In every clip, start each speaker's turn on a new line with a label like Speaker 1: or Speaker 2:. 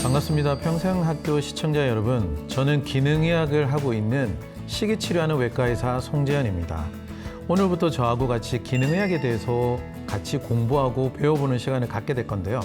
Speaker 1: 반갑습니다. 평생학교 시청자 여러분. 저는 기능의학을 하고 있는 시기치료하는 외과의사 송재현입니다. 오늘부터 저하고 같이 기능의학에 대해서 같이 공부하고 배워보는 시간을 갖게 될 건데요.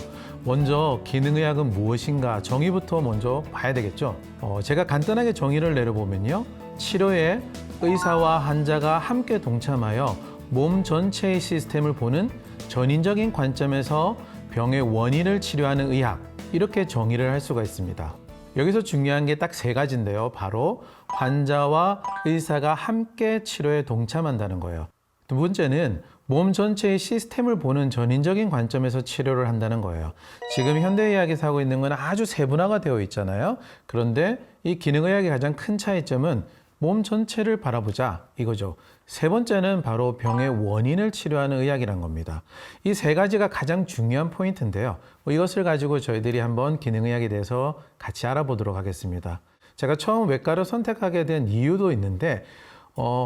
Speaker 1: 먼저 기능의학은 무엇인가 정의부터 먼저 봐야 되겠죠. 제가 간단하게 정의를 내려보면요. 치료에 의사와 환자가 함께 동참하여 몸 전체의 시스템을 보는 전인적인 관점에서 병의 원인을 치료하는 의학, 이렇게 정의를 할 수가 있습니다. 여기서 중요한 게 딱 세 가지인데요. 바로 환자와 의사가 함께 치료에 동참한다는 거예요. 두 번째는 몸 전체의 시스템을 보는 전인적인 관점에서 치료를 한다는 거예요. 지금 현대의학에서 하고 있는 건 아주 세분화가 되어 있잖아요. 그런데 이 기능의학의 가장 큰 차이점은 몸 전체를 바라보자 이거죠. 세 번째는 바로 병의 원인을 치료하는 의학이란 겁니다. 이 세 가지가 가장 중요한 포인트인데요. 이것을 가지고 저희들이 한번 기능의학에 대해서 같이 알아보도록 하겠습니다. 제가 처음 외과를 선택하게 된 이유도 있는데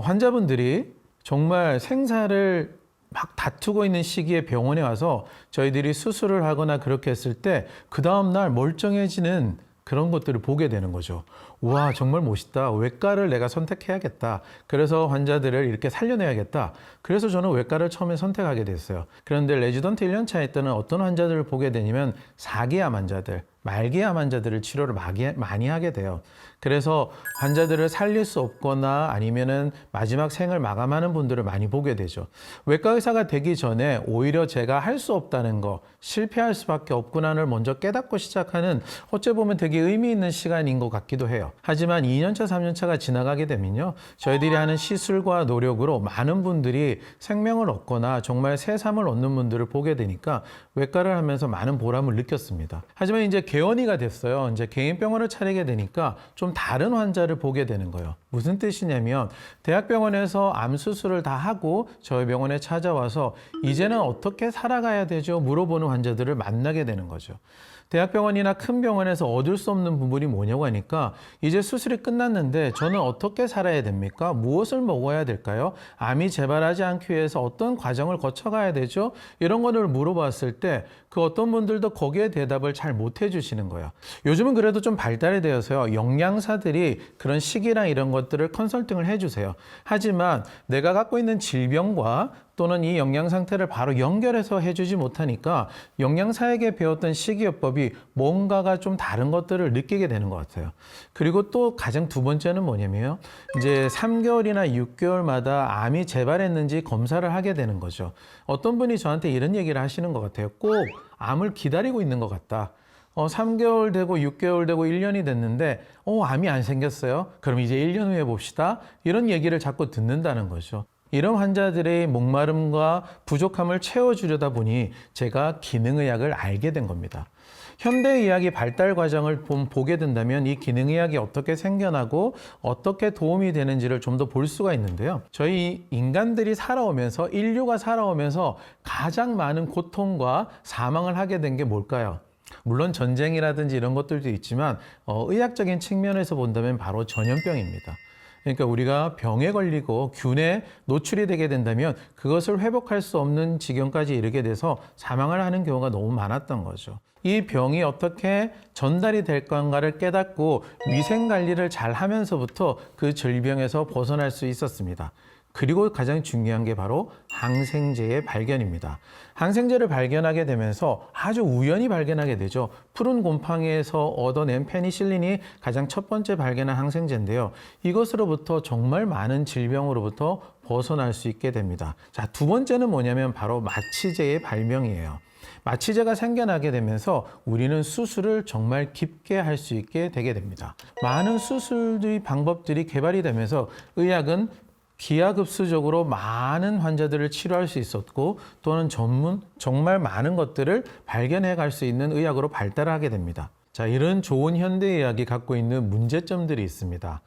Speaker 1: 환자분들이 정말 생사를 막 다투고 있는 시기에 병원에 와서 저희들이 수술을 하거나 그렇게 했을 때 그 다음날 멀쩡해지는 그런 것들을 보게 되는 거죠. 와, 정말 멋있다. 외과를 내가 선택해야겠다. 그래서 환자들을 이렇게 살려내야겠다. 그래서 저는 외과를 처음에 선택하게 됐어요. 그런데 레지던트 1년 차에 때는 어떤 환자들을 보게 되냐면 4기암 환자들, 말기암 환자들을 치료를 많이 하게 돼요. 그래서 환자들을 살릴 수 없거나 아니면은 마지막 생을 마감하는 분들을 많이 보게 되죠. 외과 의사가 되기 전에 오히려 제가 할 수 없다는 거, 실패할 수밖에 없구나를 먼저 깨닫고 시작하는 어찌 보면 되게 의미 있는 시간인 것 같기도 해요. 하지만 2년차, 3년차가 지나가게 되면요. 저희들이 하는 시술과 노력으로 많은 분들이 생명을 얻거나 정말 새삼을 얻는 분들을 보게 되니까 외과를 하면서 많은 보람을 느꼈습니다. 하지만 이제 개원이가 됐어요. 이제 개인 병원을 차리게 되니까 좀 다른 환자를 보게 되는 거예요. 무슨 뜻이냐면 대학병원에서 암 수술을 다 하고 저희 병원에 찾아와서 이제는 어떻게 살아가야 되죠? 물어보는 환자들을 만나게 되는 거죠. 대학병원이나 큰 병원에서 얻을 수 없는 부분이 뭐냐고 하니까 이제 수술이 끝났는데 저는 어떻게 살아야 됩니까? 무엇을 먹어야 될까요? 암이 재발하지 않기 위해서 어떤 과정을 거쳐가야 되죠? 이런 거를 물어봤을 때 그 어떤 분들도 거기에 대답을 잘 못 해주시는 거예요. 요즘은 그래도 좀 발달이 되어서요. 영양사들이 그런 식이랑 이런 것들을 컨설팅을 해주세요. 하지만 내가 갖고 있는 질병과 또는 이 영양 상태를 바로 연결해서 해주지 못하니까 영양사에게 배웠던 식이요법이 뭔가가 좀 다른 것들을 느끼게 되는 것 같아요. 그리고 또 가장 두 번째는 뭐냐면요. 이제 3개월이나 6개월마다 암이 재발했는지 검사를 하게 되는 거죠. 어떤 분이 저한테 이런 얘기를 하시는 것 같아요. 꼭 암을 기다리고 있는 것 같다. 3개월 되고 6개월 되고 1년이 됐는데 암이 안 생겼어요. 그럼 이제 1년 후에 봅시다. 이런 얘기를 자꾸 듣는다는 거죠. 이런 환자들의 목마름과 부족함을 채워주려다 보니 제가 기능의학을 알게 된 겁니다. 현대의학의 발달 과정을 보게 된다면 이 기능의학이 어떻게 생겨나고 어떻게 도움이 되는지를 좀 더 볼 수가 있는데요. 저희 인간들이 살아오면서 인류가 살아오면서 가장 많은 고통과 사망을 하게 된 게 뭘까요? 물론 전쟁이라든지 이런 것들도 있지만 의학적인 측면에서 본다면 바로 전염병입니다. 그러니까 우리가 병에 걸리고 균에 노출이 되게 된다면 그것을 회복할 수 없는 지경까지 이르게 돼서 사망을 하는 경우가 너무 많았던 거죠. 이 병이 어떻게 전달이 될 건가를 깨닫고 위생관리를 잘 하면서부터 그 질병에서 벗어날 수 있었습니다. 그리고 가장 중요한 게 바로 항생제의 발견입니다. 항생제를 발견하게 되면서 아주 우연히 발견하게 되죠. 푸른 곰팡이에서 얻어낸 페니실린이 가장 첫 번째 발견한 항생제인데요. 이것으로부터 정말 많은 질병으로부터 벗어날 수 있게 됩니다. 자, 두 번째는 뭐냐면 바로 마취제의 발명이에요. 마취제가 생겨나게 되면서 우리는 수술을 정말 깊게 할 수 있게 되게 됩니다. 많은 수술의 방법들이 개발이 되면서 의학은 기하급수적으로 많은 환자들을 치료할 수 있었고 또는 정말 많은 것들을 발견해 갈 수 있는 의학으로 발달하게 됩니다. 자, 이런 좋은 현대의학이 갖고 있는 문제점들이 있습니다.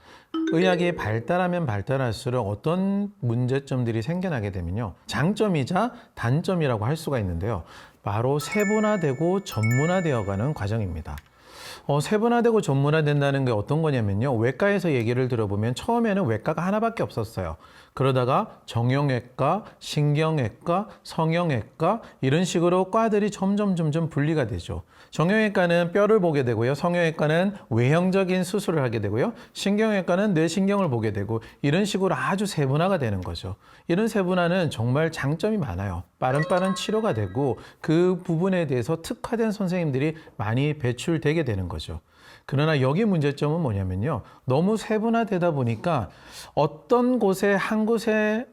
Speaker 1: 의학이 발달하면 발달할수록 어떤 문제점들이 생겨나게 되면요. 장점이자 단점이라고 할 수가 있는데요. 바로 세분화되고 전문화되어가는 과정입니다. 세분화되고 전문화된다는 게 어떤 거냐면요. 외과에서 얘기를 들어보면 처음에는 외과가 하나밖에 없었어요. 그러다가 정형외과, 신경외과, 성형외과 이런 식으로 과들이 점점 분리가 되죠. 정형외과는 뼈를 보게 되고요. 성형외과는 외형적인 수술을 하게 되고요. 신경외과는 뇌신경을 보게 되고 이런 식으로 아주 세분화가 되는 거죠. 이런 세분화는 정말 장점이 많아요. 빠른 치료가 되고 그 부분에 대해서 특화된 선생님들이 많이 배출되게 되는 거죠. 그러나 여기 문제점은 뭐냐면요. 너무 세분화되다 보니까 어떤 곳에 한 곳에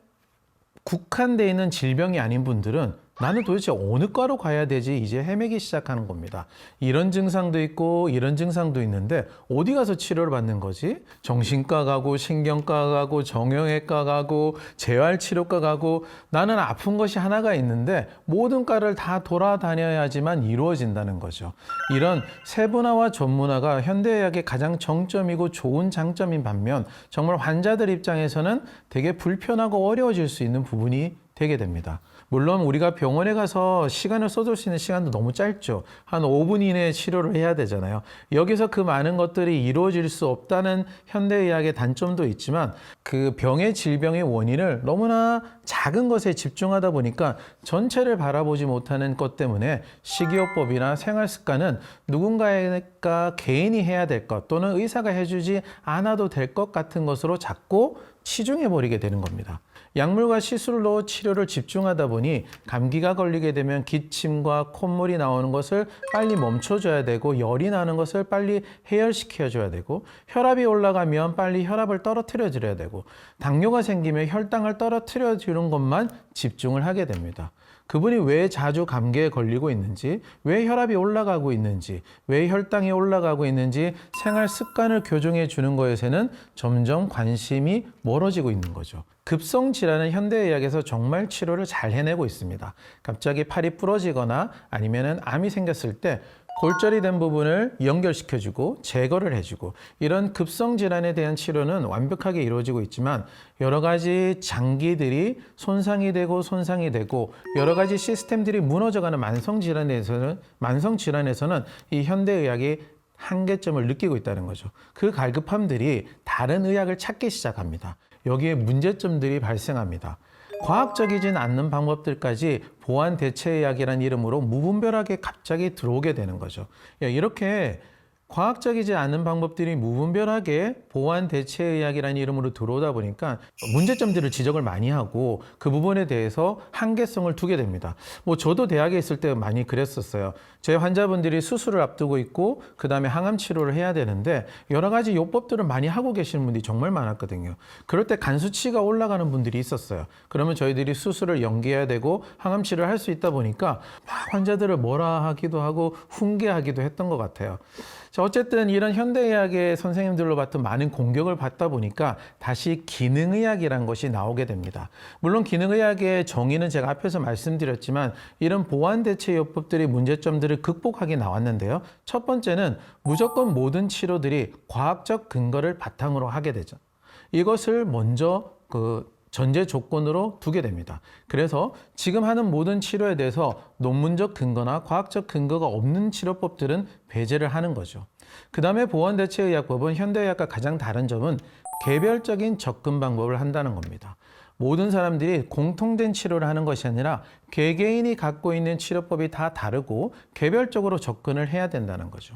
Speaker 1: 국한되어 있는 질병이 아닌 분들은 나는 도대체 어느 과로 가야 되지 이제 헤매기 시작하는 겁니다. 이런 증상도 있고 이런 증상도 있는데 어디 가서 치료를 받는 거지? 정신과 가고 신경과 가고 정형외과 가고 재활치료과 가고 나는 아픈 것이 하나가 있는데 모든 과를 다 돌아다녀야지만 이루어진다는 거죠. 이런 세분화와 전문화가 현대의학의 가장 정점이고 좋은 장점인 반면 정말 환자들 입장에서는 되게 불편하고 어려워질 수 있는 부분이 되게 됩니다. 물론 우리가 병원에 가서 시간을 써줄 수 있는 시간도 너무 짧죠. 한 5분 이내에 치료를 해야 되잖아요. 여기서 그 많은 것들이 이루어질 수 없다는 현대의학의 단점도 있지만 그 병의 질병의 원인을 너무나 작은 것에 집중하다 보니까 전체를 바라보지 못하는 것 때문에 식이요법이나 생활습관은 누군가가 개인이 해야 될 것 또는 의사가 해주지 않아도 될 것 같은 것으로 자꾸 치중해버리게 되는 겁니다. 약물과 시술로 치료를 집중하다 보니 감기가 걸리게 되면 기침과 콧물이 나오는 것을 빨리 멈춰줘야 되고 열이 나는 것을 빨리 해열시켜줘야 되고 혈압이 올라가면 빨리 혈압을 떨어뜨려 드려야 되고 당뇨가 생기면 혈당을 떨어뜨려 주는 것만 집중을 하게 됩니다. 그분이 왜 자주 감기에 걸리고 있는지, 왜 혈압이 올라가고 있는지, 왜 혈당이 올라가고 있는지 생활 습관을 교정해 주는 것에서는 점점 관심이 멀어지고 있는 거죠. 급성 질환은 현대의학에서 정말 치료를 잘 해내고 있습니다. 갑자기 팔이 부러지거나 아니면 암이 생겼을 때 골절이 된 부분을 연결시켜주고 제거를 해주고 이런 급성 질환에 대한 치료는 완벽하게 이루어지고 있지만 여러 가지 장기들이 손상이 되고 여러 가지 시스템들이 무너져가는 만성 질환에서는 이 현대의학이 한계점을 느끼고 있다는 거죠. 그 갈급함들이 다른 의학을 찾기 시작합니다. 여기에 문제점들이 발생합니다. 과학적이진 않는 방법들까지 보완 대체의학이라는 이름으로 무분별하게 갑자기 들어오게 되는 거죠. 이렇게 과학적이지 않은 방법들이 무분별하게 보완 대체의학이라는 이름으로 들어오다 보니까 문제점들을 지적을 많이 하고 그 부분에 대해서 한계성을 두게 됩니다. 저도 대학에 있을 때 많이 그랬었어요. 제 환자분들이 수술을 앞두고 있고 그 다음에 항암 치료를 해야 되는데 여러 가지 요법들을 많이 하고 계시는 분들이 정말 많았거든요. 그럴 때 간 수치가 올라가는 분들이 있었어요. 그러면 저희들이 수술을 연기해야 되고 항암 치료를 할 수 있다 보니까 막 환자들을 뭐라 하기도 하고 훈계하기도 했던 것 같아요. 자, 어쨌든 이런 현대의학의 선생님들로 받던 많은 공격을 받다 보니까 다시 기능의학이란 것이 나오게 됩니다. 물론 기능의학의 정의는 제가 앞에서 말씀드렸지만 이런 보완대체요법들의 문제점들을 극복하게 나왔는데요. 첫 번째는 무조건 모든 치료들이 과학적 근거를 바탕으로 하게 되죠. 이것을 먼저 전제 조건으로 두게 됩니다. 그래서 지금 하는 모든 치료에 대해서 논문적 근거나 과학적 근거가 없는 치료법들은 배제를 하는 거죠. 그 다음에 보완대체의학법은 현대의학과 가장 다른 점은 개별적인 접근 방법을 한다는 겁니다. 모든 사람들이 공통된 치료를 하는 것이 아니라 개개인이 갖고 있는 치료법이 다 다르고 개별적으로 접근을 해야 된다는 거죠.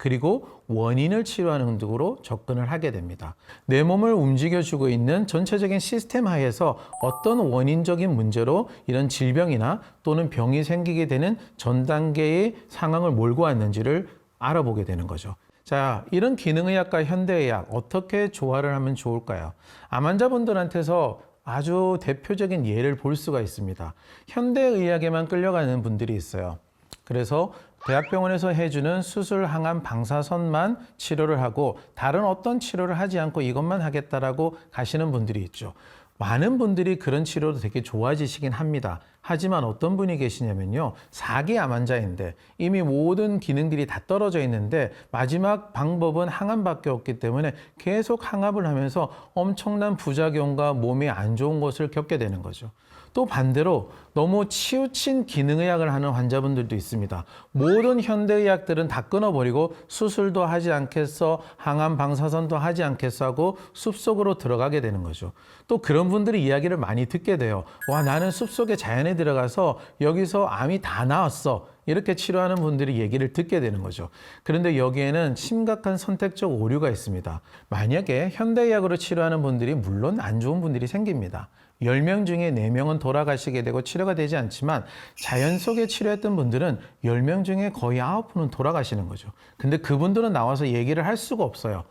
Speaker 1: 그리고 원인을 치료하는 등으로 접근을 하게 됩니다. 내 몸을 움직여주고 있는 전체적인 시스템 하에서 어떤 원인적인 문제로 이런 질병이나 또는 병이 생기게 되는 전 단계의 상황을 몰고 왔는지를 알아보게 되는 거죠. 자, 이런 기능의학과 현대의학 어떻게 조화를 하면 좋을까요? 암 환자분들한테서 아주 대표적인 예를 볼 수가 있습니다. 현대의학에만 끌려가는 분들이 있어요. 그래서 대학병원에서 해주는 수술, 항암, 방사선만 치료를 하고 다른 어떤 치료를 하지 않고 이것만 하겠다라고 가시는 분들이 있죠. 많은 분들이 그런 치료도 되게 좋아지시긴 합니다. 하지만 어떤 분이 계시냐면요. 4기 암 환자인데 이미 모든 기능들이 다 떨어져 있는데 마지막 방법은 항암밖에 없기 때문에 계속 항암을 하면서 엄청난 부작용과 몸에 안 좋은 것을 겪게 되는 거죠. 또 반대로 너무 치우친 기능의학을 하는 환자분들도 있습니다. 모든 현대의학들은 다 끊어버리고 수술도 하지 않겠어, 항암 방사선도 하지 않겠어 하고 숲속으로 들어가게 되는 거죠. 또 그런 분들이 이야기를 많이 듣게 돼요. 와, 나는 숲속에 자연에 들어가서 여기서 암이 다 나았어. 이렇게 치료하는 분들이 얘기를 듣게 되는 거죠. 그런데 여기에는 심각한 선택적 오류가 있습니다. 만약에 현대의학으로 치료하는 분들이 물론 안 좋은 분들이 생깁니다. 10명 중에 4명은 돌아가시게 되고 치료가 되지 않지만 자연 속에 치료했던 분들은 10명 중에 거의 9분은 돌아가시는 거죠. 근데 그분들은 나와서 얘기를 할 수가 없어요.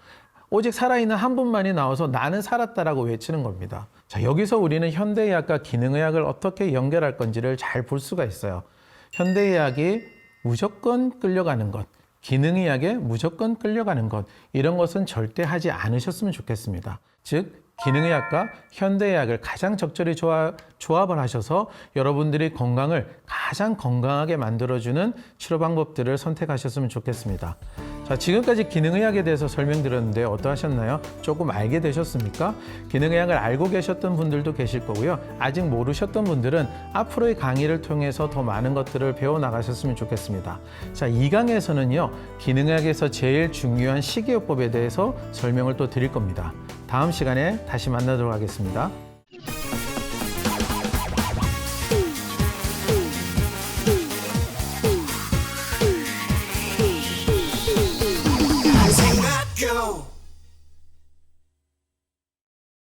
Speaker 1: 오직 살아있는 한 분만이 나와서 나는 살았다라고 외치는 겁니다. 자, 여기서 우리는 현대의학과 기능의학을 어떻게 연결할 건지를 잘 볼 수가 있어요. 현대의학이 무조건 끌려가는 것, 기능의학에 무조건 끌려가는 것, 이런 것은 절대 하지 않으셨으면 좋겠습니다. 즉, 기능의학과 현대의학을 가장 적절히 조합을 하셔서 여러분들이 건강을 가장 건강하게 만들어주는 치료 방법들을 선택하셨으면 좋겠습니다. 자, 지금까지 기능의학에 대해서 설명드렸는데 어떠하셨나요? 조금 알게 되셨습니까? 기능의학을 알고 계셨던 분들도 계실 거고요. 아직 모르셨던 분들은 앞으로의 강의를 통해서 더 많은 것들을 배워나가셨으면 좋겠습니다. 자, 이 강의에서는요, 기능의학에서 제일 중요한 식이요법에 대해서 설명을 또 드릴 겁니다. 다음 시간에 다시 만나도록 하겠습니다.